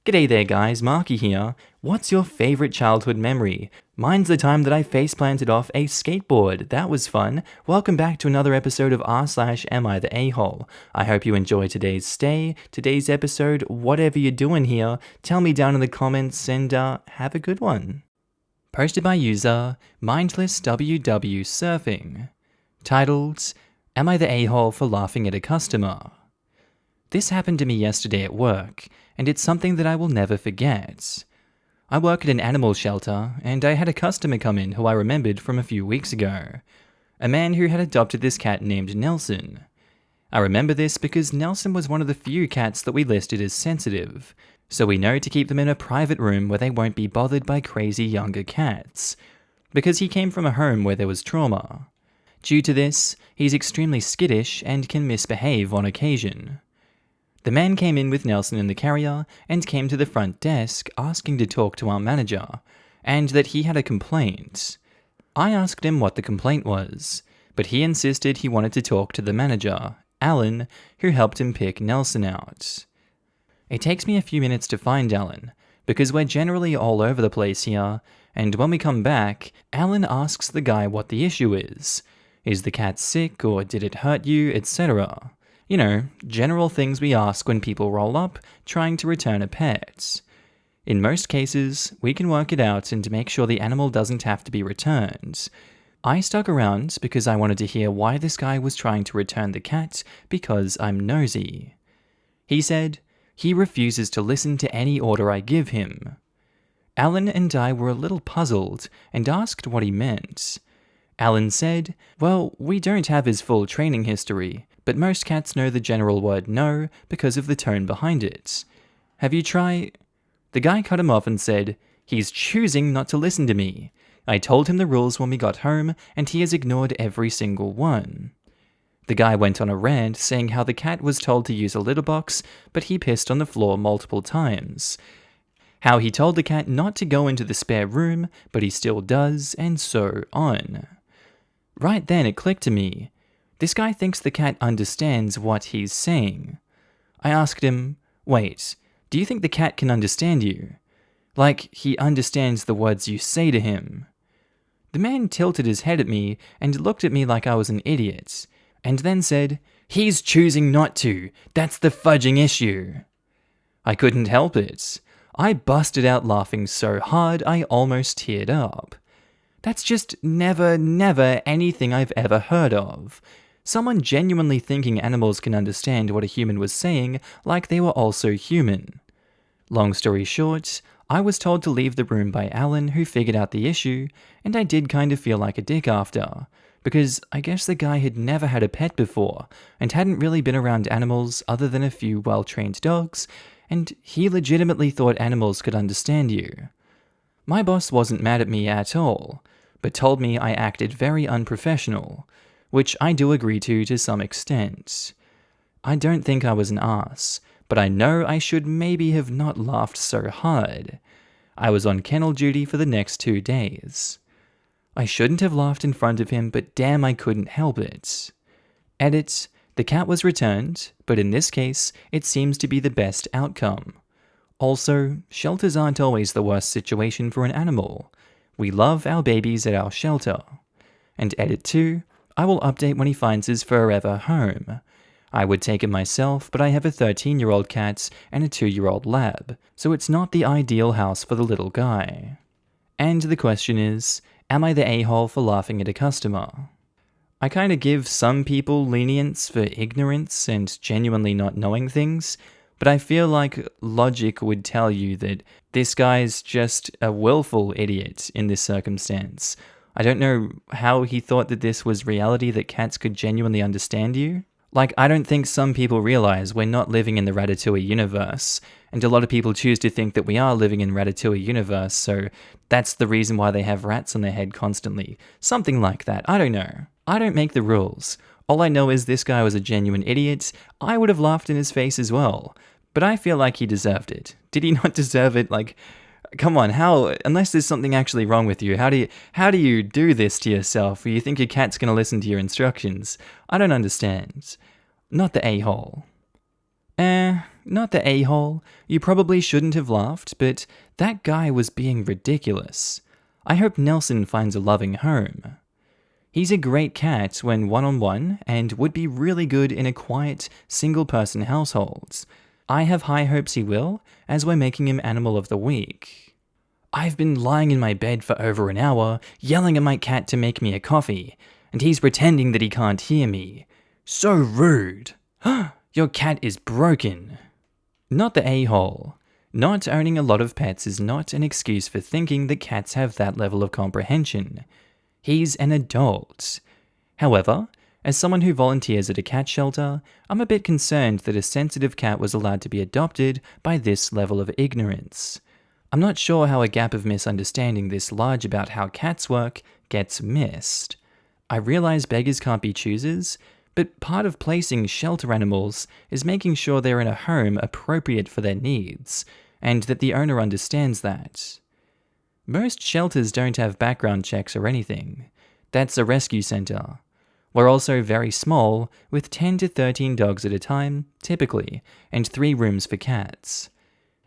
G'day there guys, Markee here. What's your favourite childhood memory? Mine's the time that I face-planted off a skateboard. That was fun. Welcome back to another episode of r/AmiTheA. I hope you enjoy today's stay, today's episode, whatever you're doing here. Tell me down in the comments and have a good one. Posted by user MindlessWW Surfing. Titled, Am I the a-hole for laughing at a customer? This happened to me yesterday at work, and it's something that I will never forget. I work at an animal shelter, and I had a customer come in who I remembered from a few weeks ago. A man who had adopted this cat named Nelson. I remember this because Nelson was one of the few cats that we listed as sensitive, so we know to keep them in a private room where they won't be bothered by crazy younger cats, because he came from a home where there was trauma. Due to this, he's extremely skittish and can misbehave on occasion. The man came in with Nelson in the carrier and came to the front desk asking to talk to our manager, and that he had a complaint. I asked him what the complaint was, but he insisted he wanted to talk to the manager, Alan, who helped him pick Nelson out. It takes me a few minutes to find Alan, because we're generally all over the place here, and when we come back, Alan asks the guy what the issue is. Is the cat sick, or did it hurt you, etc.? You know, general things we ask when people roll up, trying to return a pet. In most cases, we can work it out and make sure the animal doesn't have to be returned. I stuck around because I wanted to hear why this guy was trying to return the cat, because I'm nosy. He said, he refuses to listen to any order I give him. Alan and I were a little puzzled and asked what he meant. Alan said, well, we don't have his full training history, but most cats know the general word no because of the tone behind it. Have you tried? The guy cut him off and said, he's choosing not to listen to me. I told him the rules when we got home, and he has ignored every single one. The guy went on a rant saying how the cat was told to use a litter box, but he pissed on the floor multiple times. How he told the cat not to go into the spare room, but he still does, and so on. Right then it clicked to me. This guy thinks the cat understands what he's saying. I asked him, wait, do you think the cat can understand you? Like, he understands the words you say to him? The man tilted his head at me and looked at me like I was an idiot, and then said, he's choosing not to. That's the fudging issue. I couldn't help it. I busted out laughing so hard I almost teared up. That's just never anything I've ever heard of. Someone genuinely thinking animals can understand what a human was saying like they were also human. Long story short, I was told to leave the room by Alan, who figured out the issue, and I did kind of feel like a dick after, because I guess the guy had never had a pet before and hadn't really been around animals other than a few well-trained dogs, and he legitimately thought animals could understand you. My boss wasn't mad at me at all, but told me I acted very unprofessional, which I do agree to some extent. I don't think I was an ass, but I know I should maybe have not laughed so hard. I was on kennel duty for the next 2 days. I shouldn't have laughed in front of him, but damn I couldn't help it. Edit, the cat was returned, but in this case, it seems to be the best outcome. Also, shelters aren't always the worst situation for an animal. We love our babies at our shelter. And edit 2, I will update when he finds his forever home. I would take him myself, but I have a 13-year-old cat and a 2-year-old lab, so it's not the ideal house for the little guy. And the question is, am I the a-hole for laughing at a customer? I kinda give some people lenience for ignorance and genuinely not knowing things, but I feel like logic would tell you that this guy's just a willful idiot in this circumstance. I don't know how he thought that this was reality, that cats could genuinely understand you. Like, I don't think some people realize we're not living in the Ratatouille universe, and a lot of people choose to think that we are living in Ratatouille universe, so that's the reason why they have rats on their head constantly. Something like that, I don't know. I don't make the rules. All I know is this guy was a genuine idiot. I would have laughed in his face as well, but I feel like he deserved it. Did he not deserve it? Like, come on, how, unless there's something actually wrong with you, how do you do this to yourself? You think your cat's gonna listen to your instructions? I don't understand. Not the a-hole. Not the a-hole. You probably shouldn't have laughed, but that guy was being ridiculous. I hope Nelson finds a loving home. He's a great cat when one-on-one and would be really good in a quiet, single-person household. I have high hopes he will, as we're making him Animal of the Week. I've been lying in my bed for over an hour, yelling at my cat to make me a coffee, and he's pretending that he can't hear me. So rude. Your cat is broken. Not the a-hole. Not owning a lot of pets is not an excuse for thinking that cats have that level of comprehension. He's an adult. However, as someone who volunteers at a cat shelter, I'm a bit concerned that a sensitive cat was allowed to be adopted by this level of ignorance. I'm not sure how a gap of misunderstanding this large about how cats work gets missed. I realize beggars can't be choosers, but part of placing shelter animals is making sure they're in a home appropriate for their needs, and that the owner understands that. Most shelters don't have background checks or anything. That's a rescue center. We're also very small, with 10 to 13 dogs at a time, typically, and 3 rooms for cats.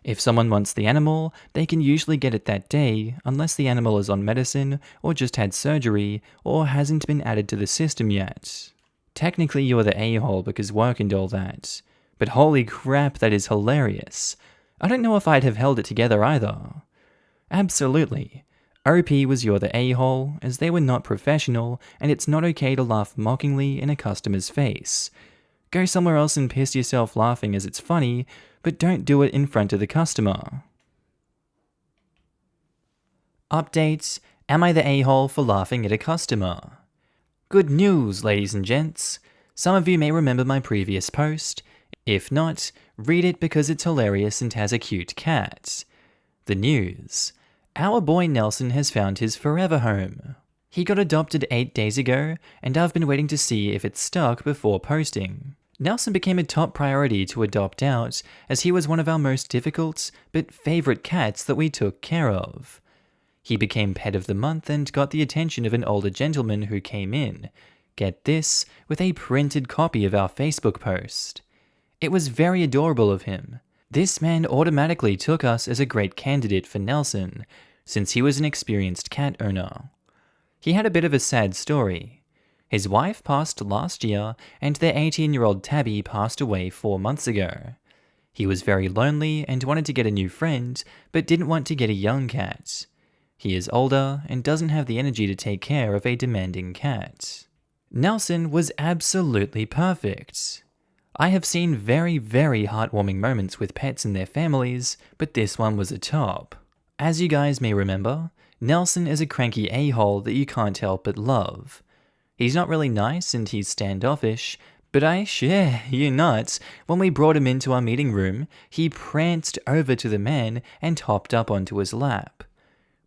If someone wants the animal, they can usually get it that day, unless the animal is on medicine, or just had surgery, or hasn't been added to the system yet. Technically you're the a-hole because work and all that, but holy crap, that is hilarious. I don't know if I'd have held it together either. Absolutely. OP was you're the a-hole, as they were not professional, and it's not okay to laugh mockingly in a customer's face. Go somewhere else and piss yourself laughing as it's funny, but don't do it in front of the customer. Update: Am I the a-hole for laughing at a customer? Good news, ladies and gents. Some of you may remember my previous post. If not, read it because it's hilarious and has a cute cat. The news: our boy Nelson has found his forever home. He got adopted 8 days ago, and I've been waiting to see if it's stuck before posting. Nelson became a top priority to adopt out, as he was one of our most difficult but favorite cats that we took care of. He became Pet of the Month and got the attention of an older gentleman who came in, get this, with a printed copy of our Facebook post. It was very adorable of him. This man automatically took us as a great candidate for Nelson, since he was an experienced cat owner. He had a bit of a sad story. His wife passed last year, and their 18-year-old tabby passed away 4 months ago. He was very lonely and wanted to get a new friend, but didn't want to get a young cat. He is older and doesn't have the energy to take care of a demanding cat. Nelson was absolutely perfect. I have seen very, very heartwarming moments with pets and their families, but this one was a top. As you guys may remember, Nelson is a cranky a-hole that you can't help but love. He's not really nice and he's standoffish, but I share you not. When we brought him into our meeting room, he pranced over to the man and hopped up onto his lap.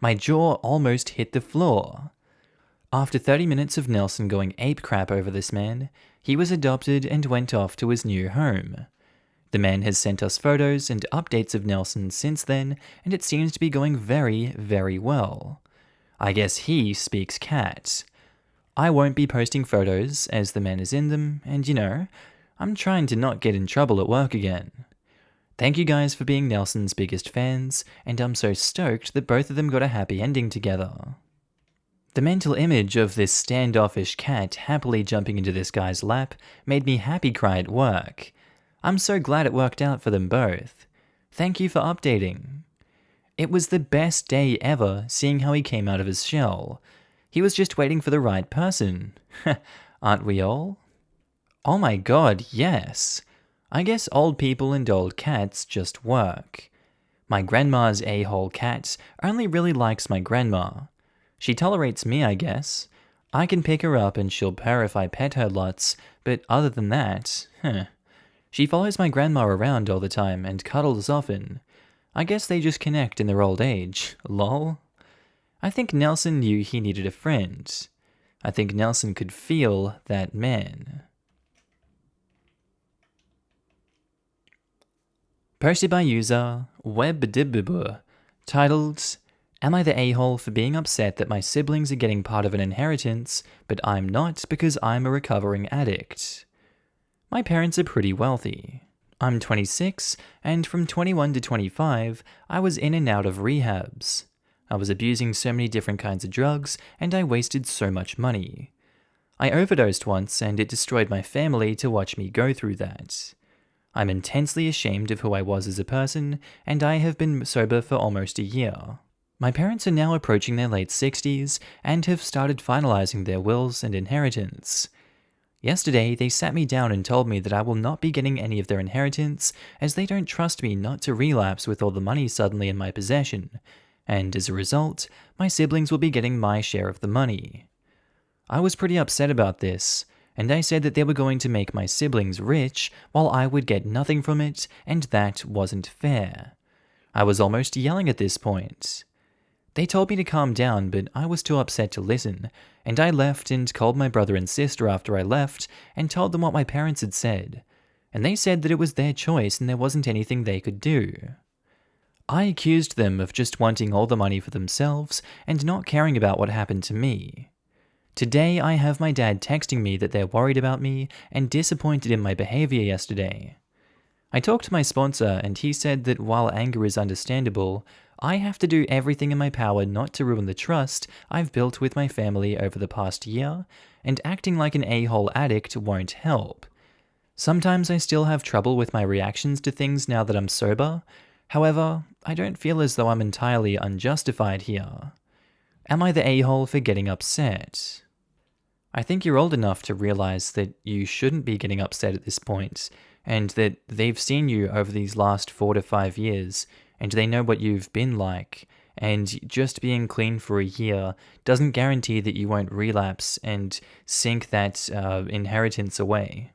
My jaw almost hit the floor. After 30 minutes of Nelson going ape crap over this man, he was adopted and went off to his new home. The man has sent us photos and updates of Nelson since then, and it seems to be going very, very well. I guess he speaks cat. I won't be posting photos as the man is in them, and I'm trying to not get in trouble at work again. Thank you guys for being Nelson's biggest fans, and I'm so stoked that both of them got a happy ending together. The mental image of this standoffish cat happily jumping into this guy's lap made me happy cry at work. I'm so glad it worked out for them both. Thank you for updating. It was the best day ever seeing how he came out of his shell. He was just waiting for the right person. Aren't we all? Oh my god, yes. I guess old people and old cats just work. My grandma's a-hole cat only really likes my grandma. She tolerates me, I guess. I can pick her up and she'll purr if I pet her lots, but other than that, She follows my grandma around all the time and cuddles often. I guess they just connect in their old age, lol. I think Nelson knew he needed a friend. I think Nelson could feel that man. Posted by user WebDibbibu, titled, Am I the a-hole for being upset that my siblings are getting part of an inheritance, but I'm not because I'm a recovering addict? My parents are pretty wealthy. I'm 26, and from 21 to 25, I was in and out of rehabs. I was abusing so many different kinds of drugs, and I wasted so much money. I overdosed once, and it destroyed my family to watch me go through that. I'm intensely ashamed of who I was as a person, and I have been sober for almost a year. My parents are now approaching their late 60s and have started finalizing their wills and inheritance. Yesterday, they sat me down and told me that I will not be getting any of their inheritance as they don't trust me not to relapse with all the money suddenly in my possession, and as a result, my siblings will be getting my share of the money. I was pretty upset about this, and I said that they were going to make my siblings rich while I would get nothing from it, and that wasn't fair. I was almost yelling at this point. They told me to calm down, but I was too upset to listen, and I left and called my brother and sister after I left and told them what my parents had said, and they said that it was their choice and there wasn't anything they could do. I accused them of just wanting all the money for themselves and not caring about what happened to me. Today I have my dad texting me that they're worried about me and disappointed in my behavior yesterday. I talked to my sponsor and he said that while anger is understandable, I have to do everything in my power not to ruin the trust I've built with my family over the past year, and acting like an a-hole addict won't help. Sometimes I still have trouble with my reactions to things now that I'm sober. However, I don't feel as though I'm entirely unjustified here. Am I the a-hole for getting upset? I think you're old enough to realize that you shouldn't be getting upset at this point, and that they've seen you over these last 4 to 5 years, and they know what you've been like, and just being clean for a year doesn't guarantee that you won't relapse and sink that inheritance away.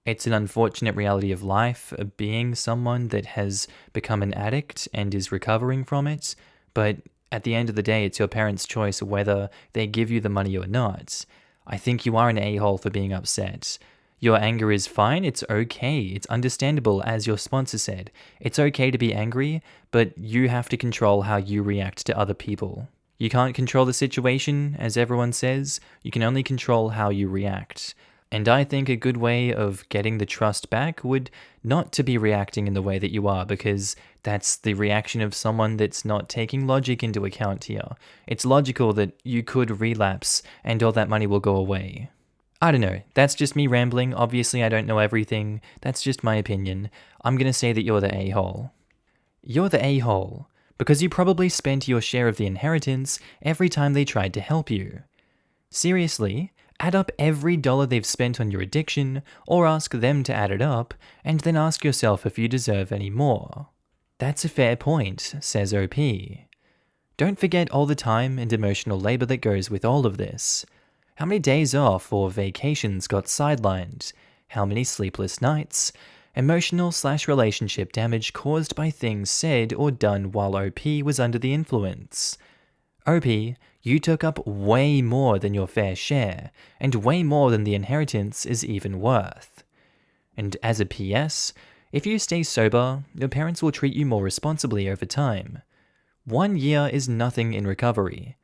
It's an unfortunate reality of life, being someone that has become an addict and is recovering from it, but at the end of the day, it's your parents' choice whether they give you the money or not. I think you are an a-hole for being upset. Your anger is fine, it's okay, it's understandable, as your sponsor said. It's okay to be angry, but you have to control how you react to other people. You can't control the situation, as everyone says, you can only control how you react. And I think a good way of getting the trust back would not to be reacting in the way that you are, because that's the reaction of someone that's not taking logic into account here. It's logical that you could relapse and all that money will go away. I don't know, that's just me rambling. Obviously I don't know everything, that's just my opinion. I'm gonna say that you're the a-hole. You're the a-hole because you probably spent your share of the inheritance every time they tried to help you. Seriously, add up every dollar they've spent on your addiction, or ask them to add it up, and then ask yourself if you deserve any more. That's a fair point, says OP. Don't forget all the time and emotional labor that goes with all of this. How many days off or vacations got sidelined? How many sleepless nights? Emotional/relationship damage caused by things said or done while OP was under the influence. OP, you took up way more than your fair share, and way more than the inheritance is even worth. And as a PS, if you stay sober, your parents will treat you more responsibly over time. 1 year is nothing in recovery.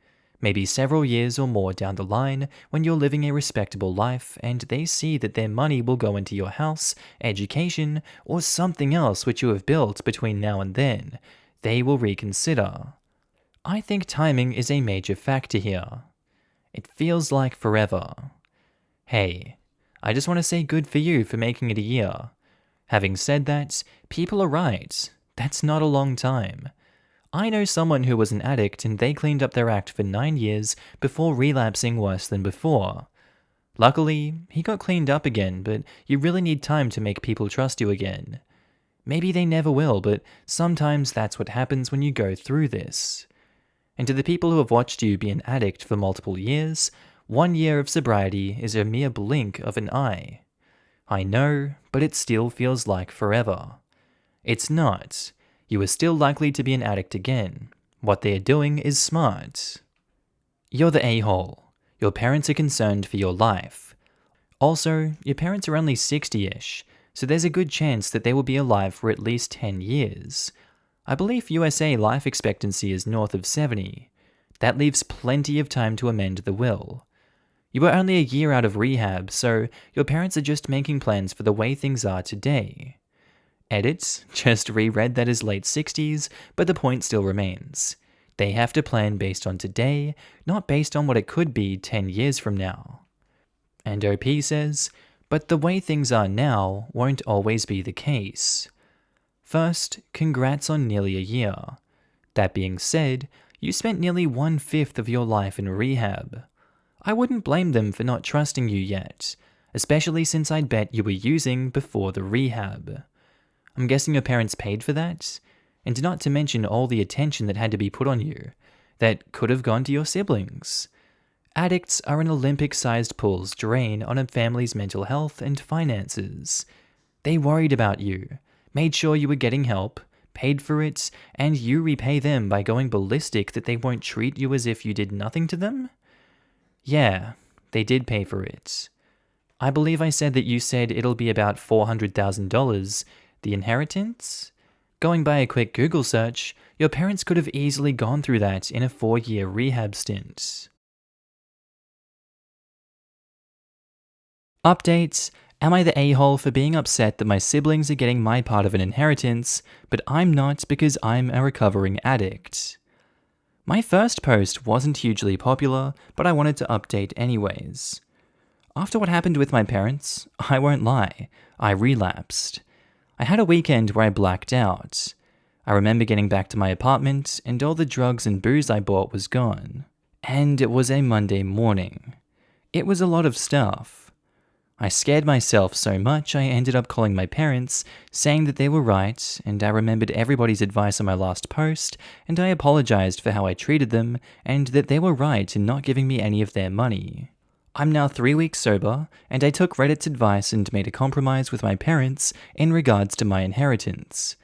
Maybe several years or more down the line, when you're living a respectable life and they see that their money will go into your house, education, or something else which you have built between now and then, they will reconsider. I think timing is a major factor here. It feels like forever. Hey, I just want to say good for you for making it a year. Having said that, people are right. That's not a long time. I know someone who was an addict and they cleaned up their act for 9 years before relapsing worse than before. Luckily, he got cleaned up again, but you really need time to make people trust you again. Maybe they never will, but sometimes that's what happens when you go through this. And to the people who have watched you be an addict for multiple years, 1 year of sobriety is a mere blink of an eye. I know, but it still feels like forever. It's not. You are still likely to be an addict again. What they are doing is smart. You're the a-hole. Your parents are concerned for your life. Also, your parents are only 60-ish, so there's a good chance that they will be alive for at least 10 years. I believe USA life expectancy is north of 70. That leaves plenty of time to amend the will. You are only a year out of rehab, so your parents are just making plans for the way things are today. Edit, just reread that as late 60s, but the point still remains. They have to plan based on today, not based on what it could be 10 years from now. And OP says, but the way things are now won't always be the case. First, congrats on nearly a year. That being said, you spent nearly 1/5 of your life in rehab. I wouldn't blame them for not trusting you yet, especially since I'd bet you were using before the rehab. I'm guessing your parents paid for that? And not to mention all the attention that had to be put on you, that could have gone to your siblings. Addicts are an Olympic-sized pool's drain on a family's mental health and finances. They worried about you, made sure you were getting help, paid for it, and you repay them by going ballistic that they won't treat you as if you did nothing to them? Yeah, they did pay for it. I believe I said that you said it'll be about $400,000, the inheritance? Going by a quick Google search, your parents could have easily gone through that in a 4-year rehab stint. Updates. Am I the a-hole for being upset that my siblings are getting my part of an inheritance, but I'm not because I'm a recovering addict? My first post wasn't hugely popular, but I wanted to update anyways. After what happened with my parents, I won't lie, I relapsed. I had a weekend where I blacked out. I remember getting back to my apartment and all the drugs and booze I bought was gone. And it was a Monday morning. It was a lot of stuff. I scared myself so much I ended up calling my parents, saying that they were right, and I remembered everybody's advice on my last post, and I apologized for how I treated them, and that they were right in not giving me any of their money. I'm now 3 weeks sober, and I took Reddit's advice and made a compromise with my parents in regards to my inheritance.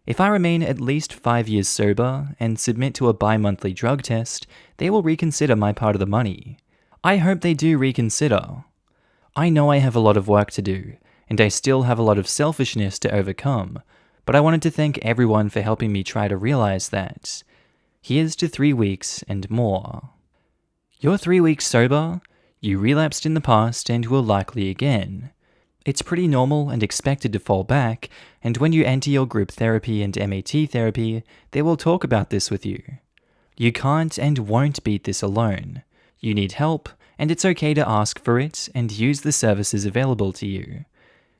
If I remain at least 5 years sober and submit to a bi-monthly drug test, they will reconsider my part of the money. I hope they do reconsider. I know I have a lot of work to do, and I still have a lot of selfishness to overcome, but I wanted to thank everyone for helping me try to realize that. Here's to 3 weeks and more. You're 3 weeks sober, you relapsed in the past and will likely again. It's pretty normal and expected to fall back, and when you enter your group therapy and MAT therapy, they will talk about this with you. You can't and won't beat this alone. You need help, and it's okay to ask for it and use the services available to you.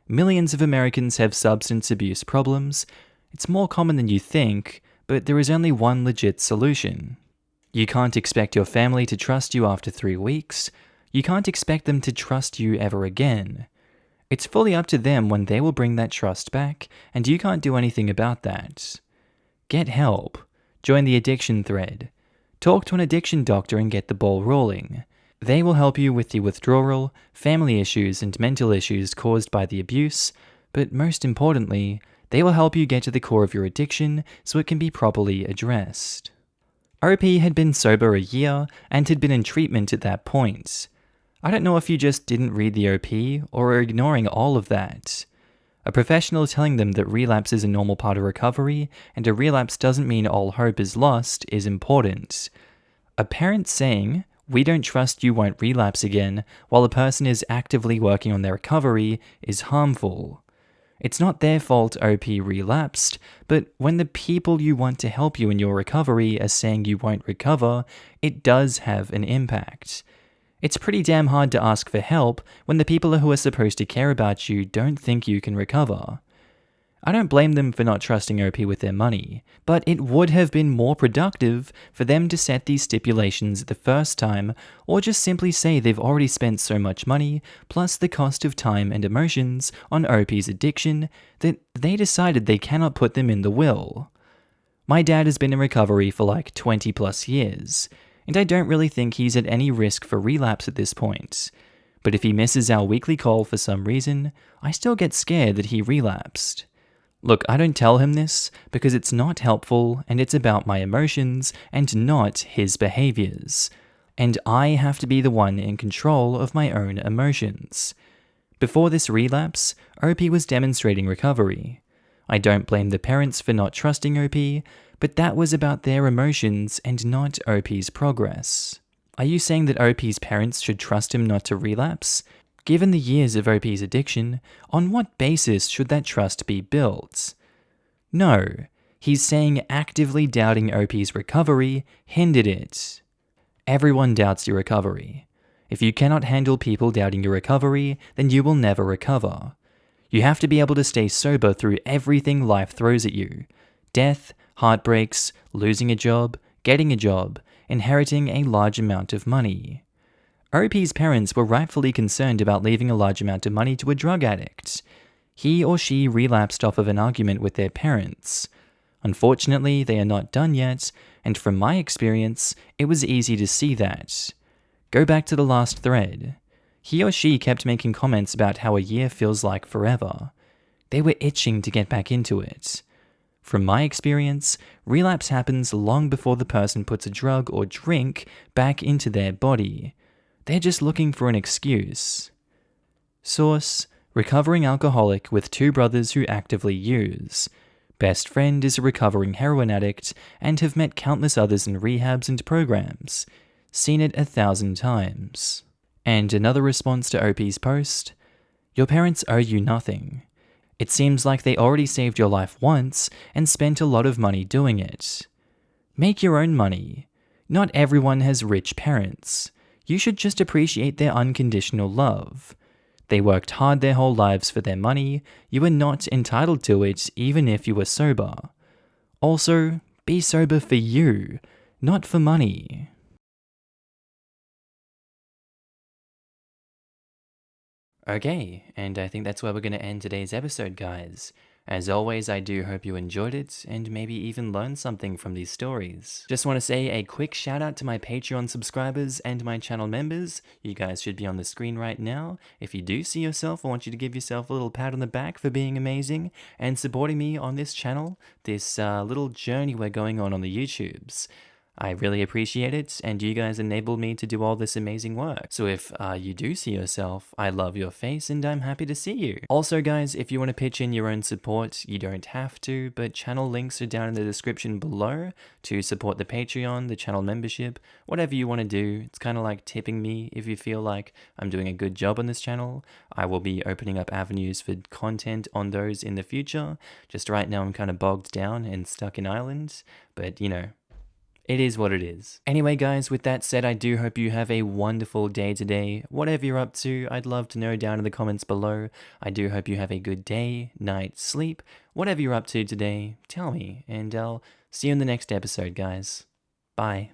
Millions of Americans have substance abuse problems. It's more common than you think, but there is only one legit solution. You can't expect your family to trust you after 3 weeks. You can't expect them to trust you ever again. It's fully up to them when they will bring that trust back, and you can't do anything about that. Get help. Join the addiction thread. Talk to an addiction doctor and get the ball rolling. They will help you with the withdrawal, family issues, and mental issues caused by the abuse, but most importantly, they will help you get to the core of your addiction so it can be properly addressed. OP had been sober a year and had been in treatment at that point. I don't know if you just didn't read the OP or are ignoring all of that. A professional telling them that relapse is a normal part of recovery and a relapse doesn't mean all hope is lost is important. A parent saying, "We don't trust you won't relapse again," while a person is actively working on their recovery is harmful. It's not their fault OP relapsed, but when the people you want to help you in your recovery are saying you won't recover, it does have an impact. It's pretty damn hard to ask for help when the people who are supposed to care about you don't think you can recover. I don't blame them for not trusting OP with their money, but it would have been more productive for them to set these stipulations the first time, or just simply say they've already spent so much money, plus the cost of time and emotions, on OP's addiction, that they decided they cannot put them in the will. My dad has been in recovery for like 20 plus years, and I don't really think he's at any risk for relapse at this point. But if he misses our weekly call for some reason, I still get scared that he relapsed. Look, I don't tell him this because it's not helpful and it's about my emotions and not his behaviors. And I have to be the one in control of my own emotions. Before this relapse, OP was demonstrating recovery. I don't blame the parents for not trusting OP, but that was about their emotions and not OP's progress. Are you saying that OP's parents should trust him not to relapse? Given the years of OP's addiction, on what basis should that trust be built? No, he's saying actively doubting OP's recovery hindered it. Everyone doubts your recovery. If you cannot handle people doubting your recovery, then you will never recover. You have to be able to stay sober through everything life throws at you. Death, heartbreaks, losing a job, getting a job, inheriting a large amount of money. OP's parents were rightfully concerned about leaving a large amount of money to a drug addict. He or she relapsed off of an argument with their parents. Unfortunately, they are not done yet, and from my experience, it was easy to see that. Go back to the last thread. He or she kept making comments about how a year feels like forever. They were itching to get back into it. From my experience, relapse happens long before the person puts a drug or drink back into their body. They're just looking for an excuse. Source: recovering alcoholic with two brothers who actively use. Best friend is a recovering heroin addict and have met countless others in rehabs and programs. Seen it 1,000 times. And another response to OP's post: your parents owe you nothing. It seems like they already saved your life once and spent a lot of money doing it. Make your own money. Not everyone has rich parents. You should just appreciate their unconditional love. They worked hard their whole lives for their money. You are not entitled to it even if you are sober. Also, be sober for you, not for money. Okay, and I think that's where we're going to end today's episode, guys. As always, I do hope you enjoyed it, and maybe even learned something from these stories. Just want to say a quick shout out to my Patreon subscribers and my channel members. You guys should be on the screen right now. If you do see yourself, I want you to give yourself a little pat on the back for being amazing and supporting me on this channel, this little journey we're going on the YouTubes. I really appreciate it, and you guys enabled me to do all this amazing work. So if you do see yourself, I love your face and I'm happy to see you. Also guys, if you want to pitch in your own support, you don't have to, but channel links are down in the description below to support the Patreon, the channel membership, whatever you want to do. It's kind of like tipping me if you feel like I'm doing a good job on this channel. I will be opening up avenues for content on those in the future. Just right now I'm kind of bogged down and stuck in Ireland, but you know, it is what it is. Anyway guys, with that said, I do hope you have a wonderful day today. Whatever you're up to, I'd love to know down in the comments below. I do hope you have a good day, night, sleep. Whatever you're up to today, tell me, and I'll see you in the next episode, guys. Bye.